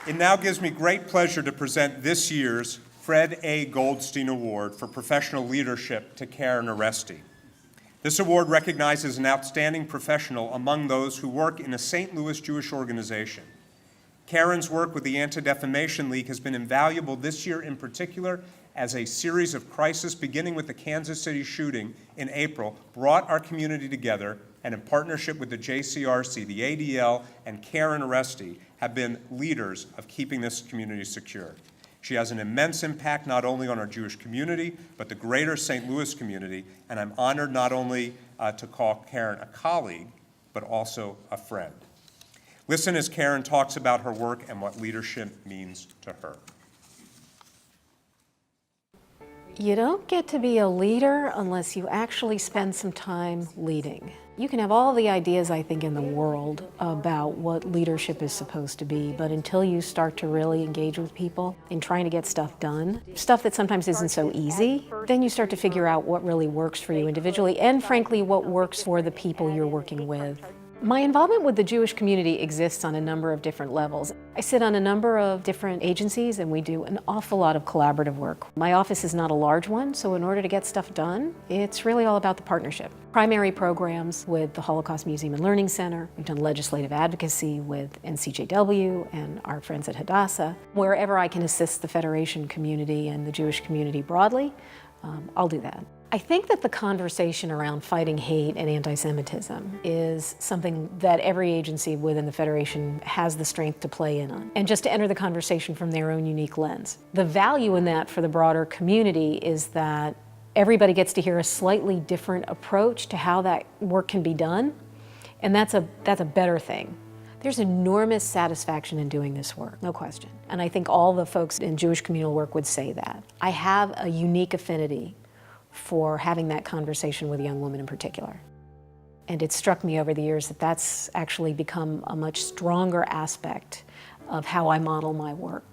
It now gives me great pleasure to present this year's Fred A. Goldstein Award for Professional Leadership to Karen Oresti. This award recognizes an outstanding professional among those who work in a St. Louis Jewish organization. Karen's work with the Anti-Defamation League has been invaluable this year in particular, as a series of crises beginning with the Kansas City shooting in April brought our community together, and in partnership with the JCRC, the ADL, and Karen Oresti have been leaders of keeping this community secure. She has an immense impact not only on our Jewish community, but the greater St. Louis community, and I'm honored not only to call Karen a colleague, but also a friend. Listen as Karen talks about her work and what leadership means to her. You don't get to be a leader unless you actually spend some time leading. You can have all the ideas, I think, in the world about what leadership is supposed to be, but until you start to really engage with people in trying to get stuff done, stuff that sometimes isn't so easy, then you start to figure out what really works for you individually and, frankly, what works for the people you're working with. My involvement with the Jewish community exists on a number of different levels. I sit on a number of different agencies and we do an awful lot of collaborative work. My office is not a large one, so in order to get stuff done, it's really all about the partnership. Primary programs with the Holocaust Museum and Learning Center. We've done legislative advocacy with NCJW and our friends at Hadassah. Wherever I can assist the Federation community and the Jewish community broadly, I'll do that. I think that the conversation around fighting hate and anti-Semitism is something that every agency within the Federation has the strength to play in on, and just to enter the conversation from their own unique lens. The value in that for the broader community is that everybody gets to hear a slightly different approach to how that work can be done, and that's a better thing. There's enormous satisfaction in doing this work, no question. And I think all the folks in Jewish communal work would say that. I have a unique affinity for having that conversation with a young woman in particular. And it struck me over the years that that's actually become a much stronger aspect of how I model my work,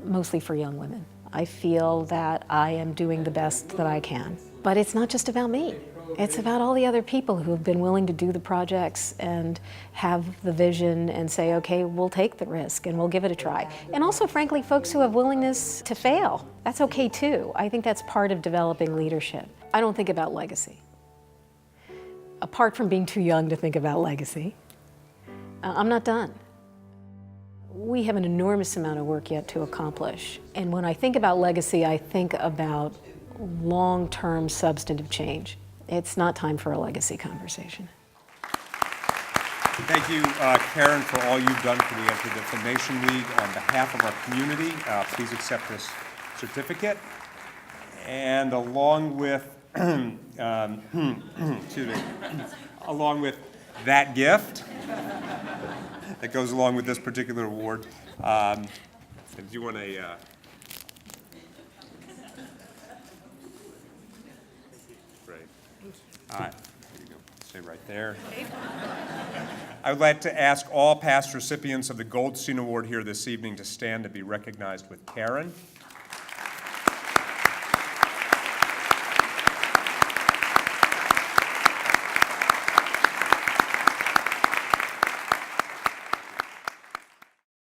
mostly for young women. I feel that I am doing the best that I can. But it's not just about me. It's about all the other people who have been willing to do the projects and have the vision and say, okay, we'll take the risk and we'll give it a try. And also, frankly, folks who have willingness to fail. That's okay too. I think that's part of developing leadership. I don't think about legacy. Apart from being too young to think about legacy, I'm not done. We have an enormous amount of work yet to accomplish. And when I think about legacy, I think about long-term substantive change. It's not time for a legacy conversation. Thank you, Karen, for all you've done for the Anti-Defamation League. On behalf of our community, please accept this certificate. And along with, excuse me, along with that gift that goes along with this particular award, do you want a... All right, there you go. Stay right there. I would like to ask all past recipients of the Goldstein Award here this evening to stand to be recognized with Karen.